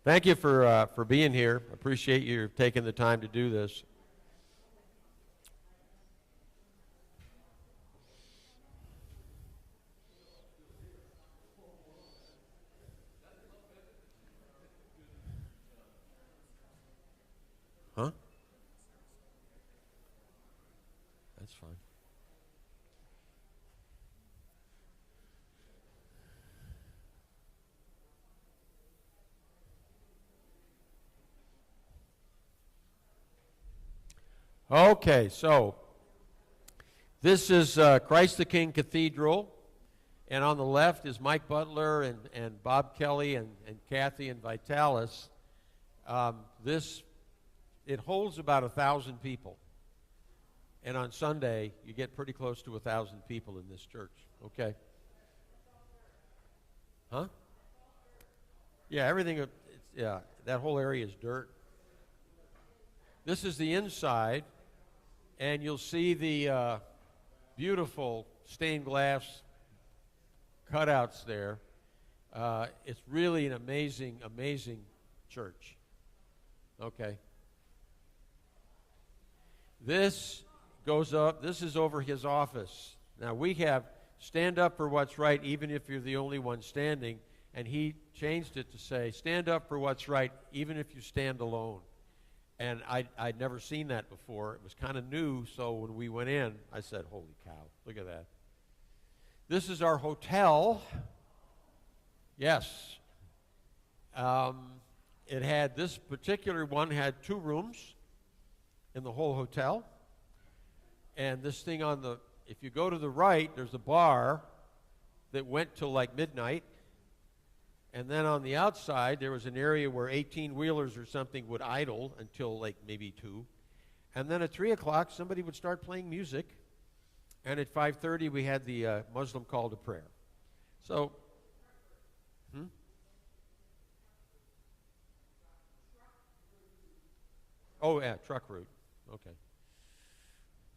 Thank you for being here. Appreciate you taking the time to do this. Huh? That's fine. Okay, so this is Christ the King Cathedral, and on the left is Mike Butler and Bob Kelly and Kathy and Vitalis. It holds about 1,000 people, and on Sunday you get pretty close to 1,000 people in this church. Okay. Huh? Yeah, everything. Yeah, that whole area is dirt. This is the inside. And you'll see the beautiful stained glass cutouts there. It's really an amazing, amazing church. Okay. This goes up. This is over his office. Now, we have stand up for what's right, even if you're the only one standing. And he changed it to say, stand up for what's right, even if you stand alone. And I'd never seen that before. It was kind of new, so when we went in, I said, holy cow, look at that. This is our hotel. Yes. This particular one had 2 rooms in the whole hotel. And this thing if you go to the right, there's a bar that went till like midnight. And then on the outside, there was an area where 18-wheelers or something would idle until like maybe 2. And then at 3 o'clock, somebody would start playing music. And at 5:30, we had the Muslim call to prayer. So, Oh, yeah, truck route. Okay.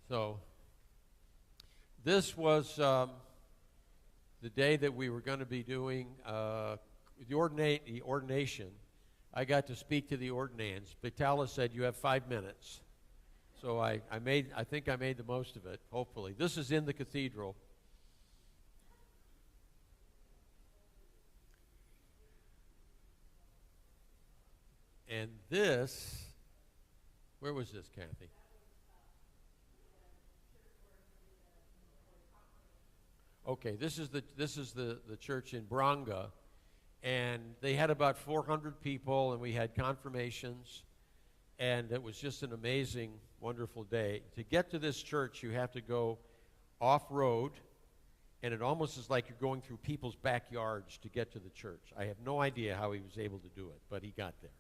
So, this was the day that we were going to be doing the ordination. I got to speak to the ordinands. Vitalis said, you have 5 minutes. So I think I made the most of it, hopefully. This is in the cathedral. And this, where was this, Kathy? Okay, this is the church in Branga. And they had about 400 people, and we had confirmations, and it was just an amazing, wonderful day. To get to this church, you have to go off-road, and it almost is like you're going through people's backyards to get to the church. I have no idea how he was able to do it, but he got there.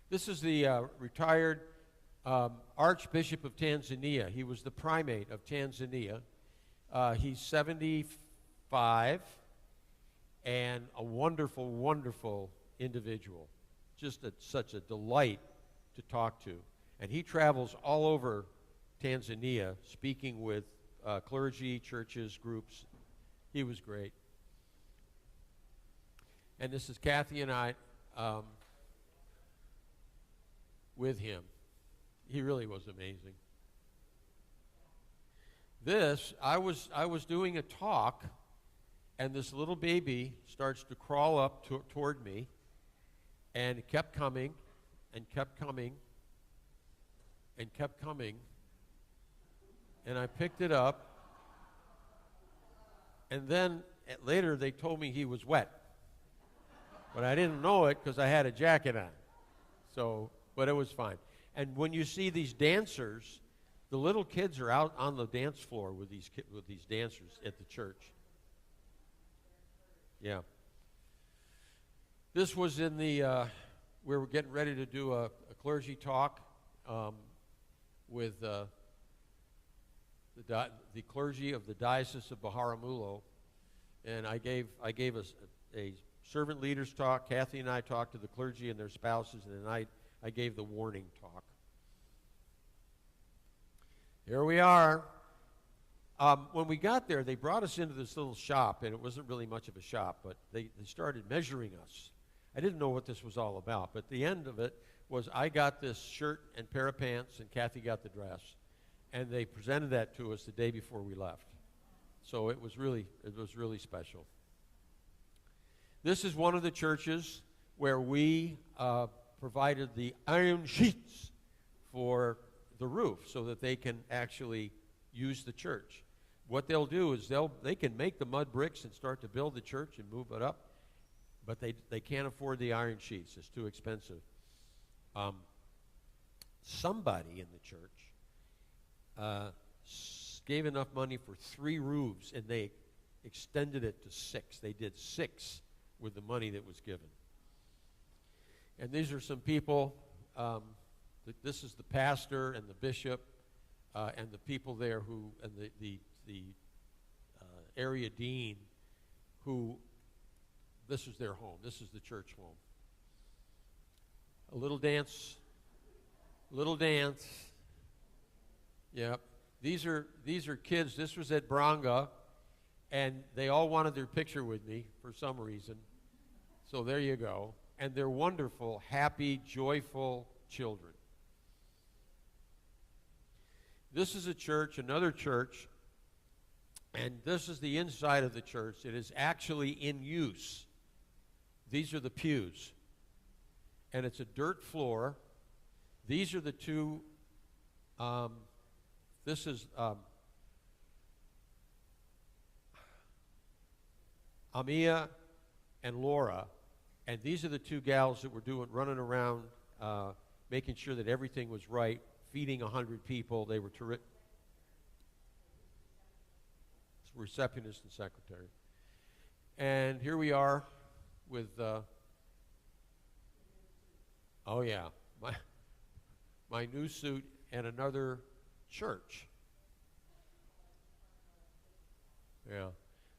This is the retired Archbishop of Tanzania. He was the primate of Tanzania. He's 75. And a wonderful, wonderful individual. Just such a delight to talk to. And he travels all over Tanzania speaking with clergy, churches, groups. He was great. And this is Kathy and I with him. He really was amazing. I was doing a talk, and this little baby starts to crawl up toward me, and it kept coming, and kept coming, and kept coming. And I picked it up, and then later they told me he was wet. But I didn't know it because I had a jacket on. But it was fine. And when you see these dancers, the little kids are out on the dance floor with these dancers at the church. Yeah. This was in we were getting ready to do a clergy talk with the clergy of the Diocese of Biharamulo, and I gave a servant leaders talk. Kathy and I talked to the clergy and their spouses, and then I gave the warning talk. Here we are. When we got there, they brought us into this little shop, and it wasn't really much of a shop, but they started measuring us. I didn't know what this was all about. But the end of it was I got this shirt and pair of pants, and Kathy got the dress. And they presented that to us the day before we left. So it was really special. This is one of the churches where we provided the iron sheets for the roof so that they can actually use the church. What they'll do is they can make the mud bricks and start to build the church and move it up, but they can't afford the iron sheets. It's too expensive. Somebody in the church gave enough money for 3 roofs, and they extended it to 6. They did 6 with the money that was given. And these are some people. This is the pastor and the bishop and the people there and the area dean who, this is their home. This is the church home. A little dance. Yep. These are kids. This was at Branga, and they all wanted their picture with me for some reason. So there you go. And they're wonderful, happy, joyful children. This is a church, another church, and this is the inside of the church. It is actually in use. These are the pews. And it's a dirt floor. These are the two, this is Amia and Laura, and these are the 2 gals that were running around, making sure that everything was right, feeding 100 people. They were terrific. Receptionist and secretary. And here we are with, oh yeah, my new suit and another church. Yeah.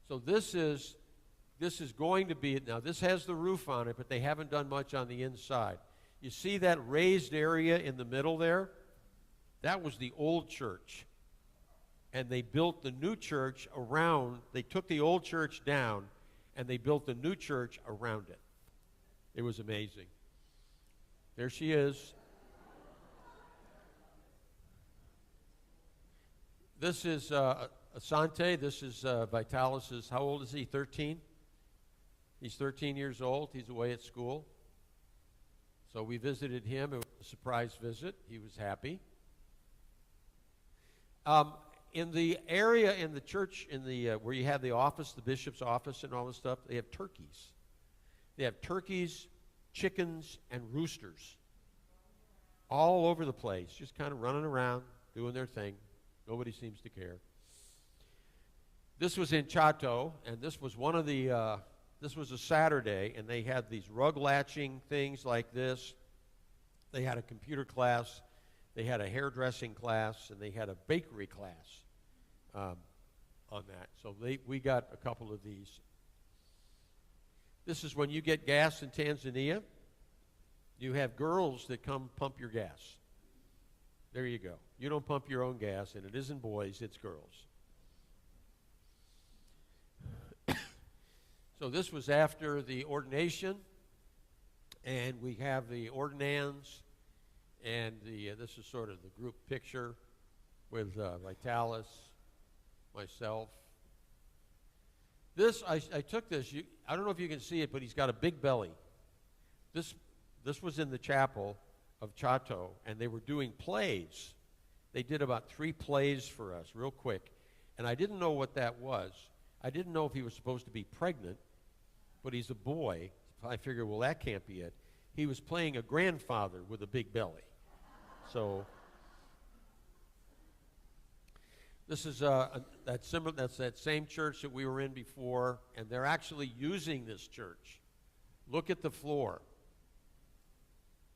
So this is going to be, now this has the roof on it, but they haven't done much on the inside. You see that raised area in the middle there? That was the old church. And they built the new church around, they took the old church down, and they built the new church around it. It was amazing. There she is. This is Asante. This is Vitalis', how old is he, 13? He's 13 years old. He's away at school. So we visited him. It was a surprise visit. He was happy. In the area in the church, where you have the office, the bishop's office and all this stuff, they have turkeys. They have turkeys, chickens, and roosters all over the place, just kind of running around, doing their thing. Nobody seems to care. This was in Chato, and this was this was a Saturday, and they had these rug latching things like this. They had a computer class. They had a hairdressing class, and they had a bakery class on that. So we got a couple of these. This is when you get gas in Tanzania. You have girls that come pump your gas. There you go. You don't pump your own gas, and it isn't boys, it's girls. So this was after the ordination, and we have the ordinands, and this is sort of the group picture with Vitalis, myself. This, I took this, I don't know if you can see it, but he's got a big belly. This was in the chapel of Chato, and they were doing plays. They did about 3 plays for us real quick, and I didn't know what that was. I didn't know if he was supposed to be pregnant, but he's a boy. I figured, well, that can't be it. He was playing a grandfather with a big belly. So this is that's that same church that we were in before, and they're actually using this church. Look at the floor.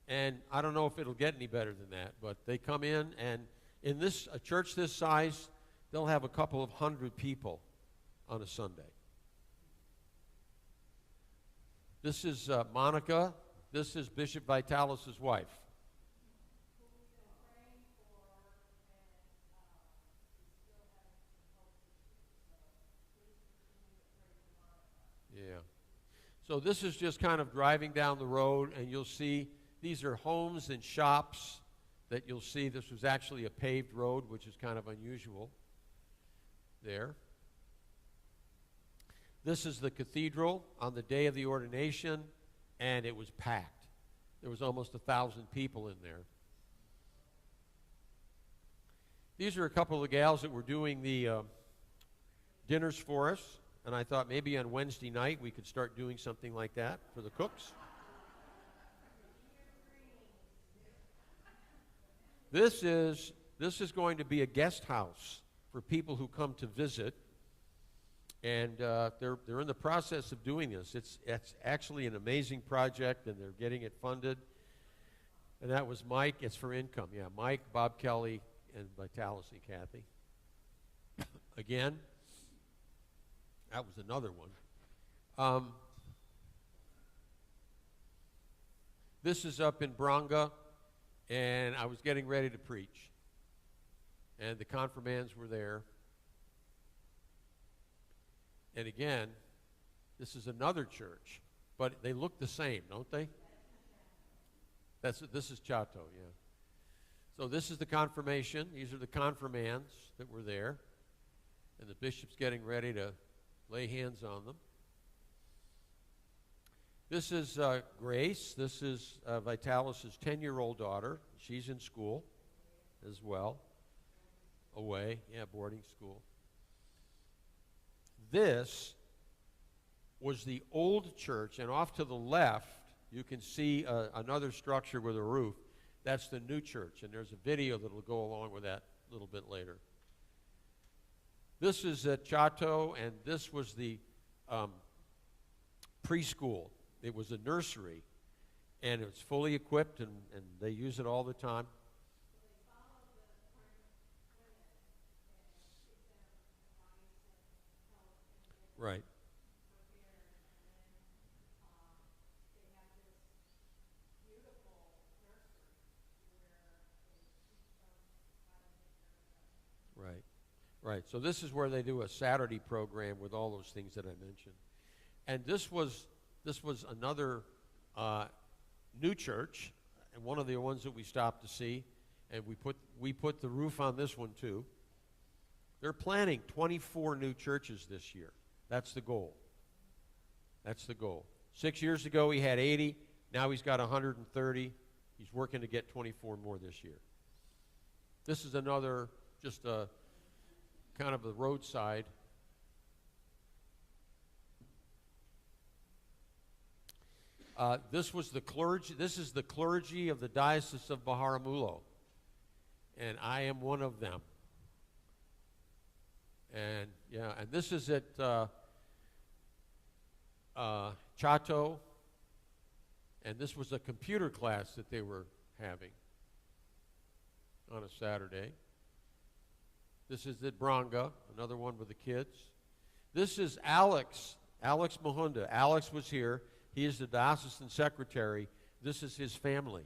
And I don't know if it'll get any better than that, but they come in, and in a church this size, they'll have a couple of 100 people on a Sunday. This is Monica. This is Bishop Vitalis' wife. Yeah. So this is just kind of driving down the road, and you'll see these are homes and shops that you'll see. This was actually a paved road, which is kind of unusual there. This is the cathedral on the day of the ordination, and it was packed. There was almost 1,000 people in there. These are a couple of the gals that were doing the dinners for us, and I thought maybe on Wednesday night we could start doing something like that for the cooks. This is going to be a guest house for people who come to visit, and they're in the process of doing this. It's actually an amazing project, and they're getting it funded. And that was Mike. It's for income, yeah. Mike, Bob Kelly, and Vitalis and Kathy. Again, that was another one. This is up in Bronga, and I was getting ready to preach. And the confirmands were there. And again, this is another church, but they look the same, don't they? This is Chato, yeah. So this is the confirmation. These are the confirmands that were there. And the bishop's getting ready to lay hands on them. This is Grace. This is Vitalis' 10-year-old daughter. She's in school as well. Away, yeah, boarding school. This was the old church, and off to the left, you can see another structure with a roof. That's the new church, and there's a video that will go along with that a little bit later. This is at Chato, and this was the preschool. It was a nursery, and it's fully equipped, and they use it all the time. Right. Right. Right. So this is where they do a Saturday program with all those things that I mentioned. And this was another new church, and one of the ones that we stopped to see, and we put the roof on this one too. They're planning 24 new churches this year. That's the goal. That's the goal. 6 years ago he had 80. Now he's got 130. He's working to get 24 more this year. This is another, just a kind of the roadside. This was the clergy. This is the clergy of the Diocese of Baramulo, and I am one of them. And yeah, and this is at Chato, and this was a computer class that they were having on a Saturday. This is at Bronga, another one with the kids. This is Alex Mahunda. Alex was here. He is the diocesan secretary. This is his family.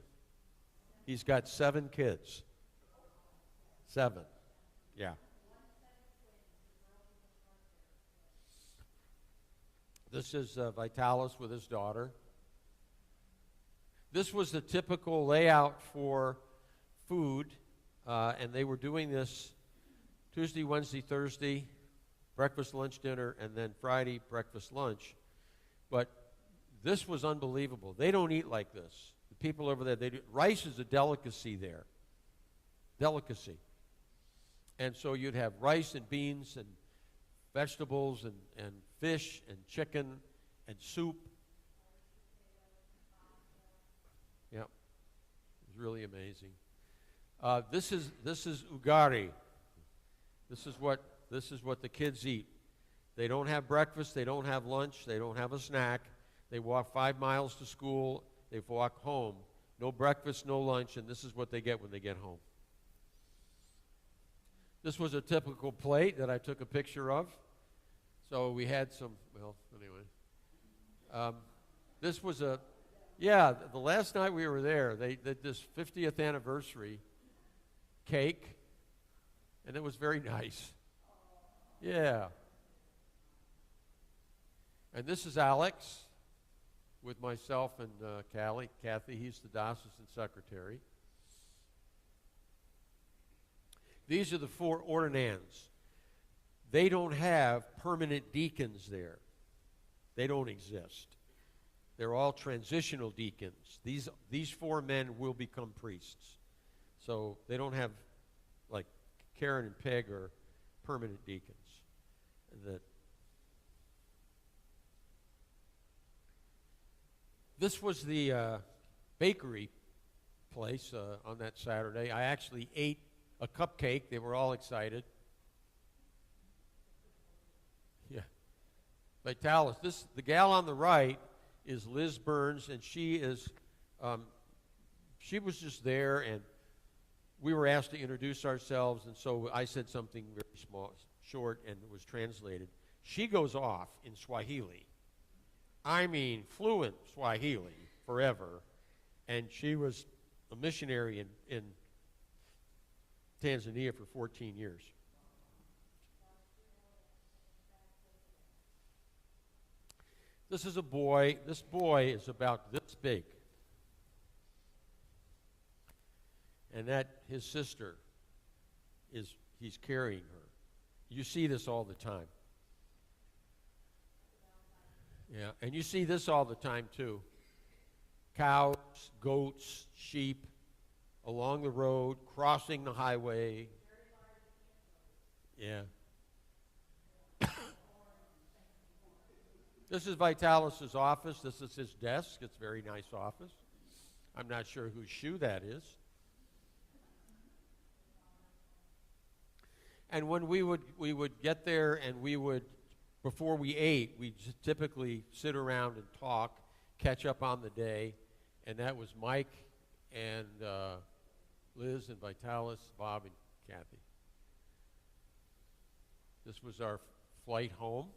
He's got 7 kids. 7. Yeah. This is Vitalis with his daughter. This was the typical layout for food, and they were doing this Tuesday, Wednesday, Thursday, breakfast, lunch, dinner, and then Friday, breakfast, lunch. But this was unbelievable. They don't eat like this. The people over there, rice is a delicacy there. Delicacy. And so you'd have rice and beans and vegetables and fish and chicken and soup. Yeah. It was really amazing. This is ugari. This is what the kids eat. They don't have breakfast, they don't have lunch, they don't have a snack. They walk 5 miles to school, they walk home. No breakfast, no lunch, and this is what they get when they get home. This was a typical plate that I took a picture of. So we had some, well, anyway. This was the last night we were there, they did this 50th anniversary cake, and it was very nice. Yeah. And this is Alex. with myself and Kathy. He's the diocesan secretary. These are the 4 ordinands. They don't have permanent deacons there. They don't exist. They're all transitional deacons. These 4 men will become priests. So they don't have, like, Karen and Peg are permanent deacons. This was the bakery place on that Saturday. I actually ate a cupcake. They were all excited. Yeah. Vitalis. The gal on the right is Liz Burns, and she was just there, and we were asked to introduce ourselves, and so I said something very small, short, and it was translated. She goes off in Swahili. I mean, fluent Swahili forever, and she was a missionary in Tanzania for 14 years. This is a boy. This boy is about this big. And that his sister he's carrying her. You see this all the time. Yeah, and you see this all the time too. Cows, goats, sheep along the road, crossing the highway. Yeah. This is Vitalis' office. This is his desk. It's a very nice office. I'm not sure whose shoe that is. And when we would get there, and before we ate, we'd typically sit around and talk, catch up on the day, and that was Mike and Liz and Vitalis, Bob and Kathy. This was our flight home.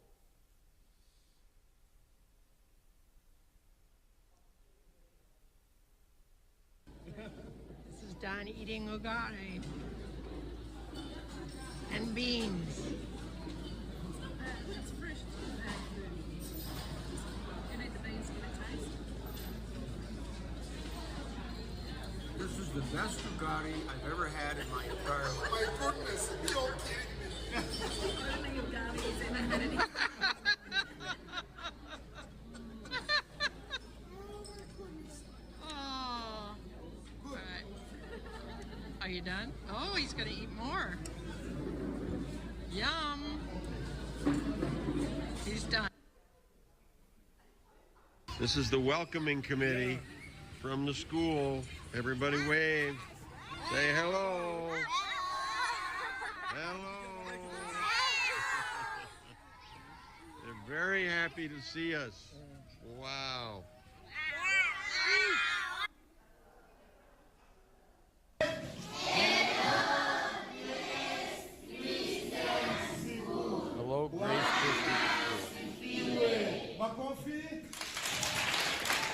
This is Don eating ugali and beans. That's fresh. And the beans give it taste. This is the best ugali I've ever had in my entire life. Oh my goodness, you don't kidding me. Only ugali is ever had any. Oh, right. Are you done? Oh, he's going to eat more. Yum. He's done. This is the welcoming committee from the school. Everybody wave. Say hello. Hello. They're very happy to see us. Wow. Hello, Grace Christian School.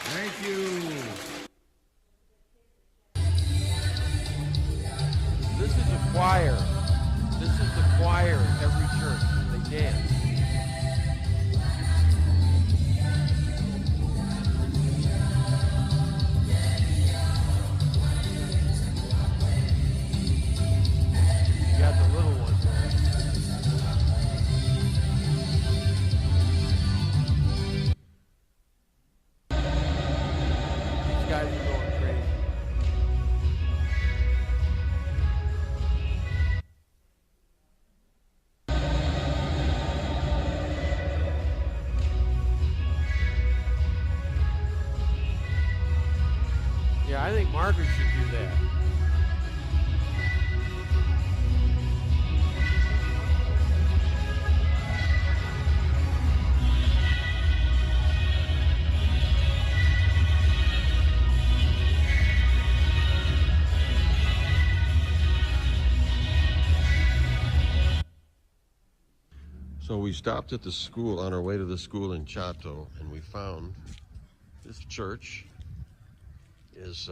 Thank you. This is a choir. This is the choir at every church. They dance. You got the little ones there. These guys are going crazy. Yeah, I think Margaret should do that. So we stopped at the school on our way to the school in Chato, and we found this church is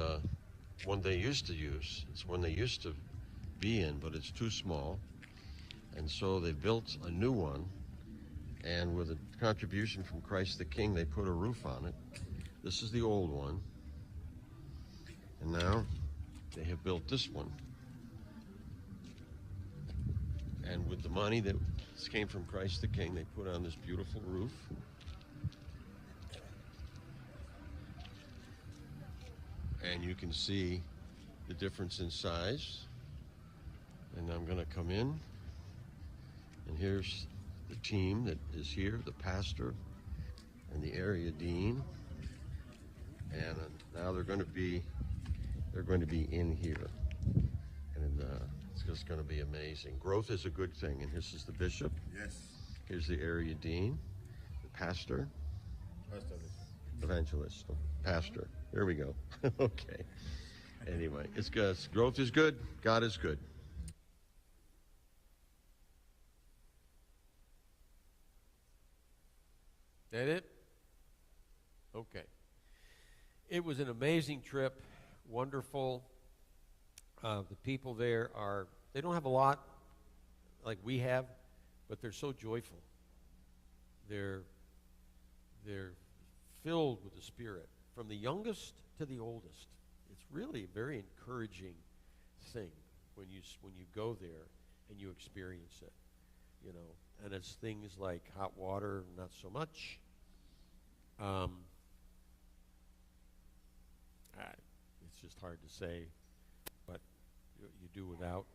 one they used to use. It's one they used to be in, but it's too small. And so they built a new one, and with a contribution from Christ the King, they put a roof on it. This is the old one. And now they have built this one. And with the money that came from Christ the King, they put on this beautiful roof. And you can see the difference in size. And I'm going to come in. And here's the team that is here, the pastor and the area dean. And now they're going to be in here. And it's just going to be amazing. Growth is a good thing. And this is the bishop. Yes. Here's the area dean, the pastor, evangelist, pastor. There we go. Okay. Anyway, it's good. Growth is good. God is good. That it? Okay. It was an amazing trip, wonderful. The people there they don't have a lot like we have, but they're so joyful. They're filled with the Spirit, from the youngest to the oldest. It's really a very encouraging thing when you go there and you experience it, you know. And it's things like hot water, not so much. It's just hard to say, but you do without.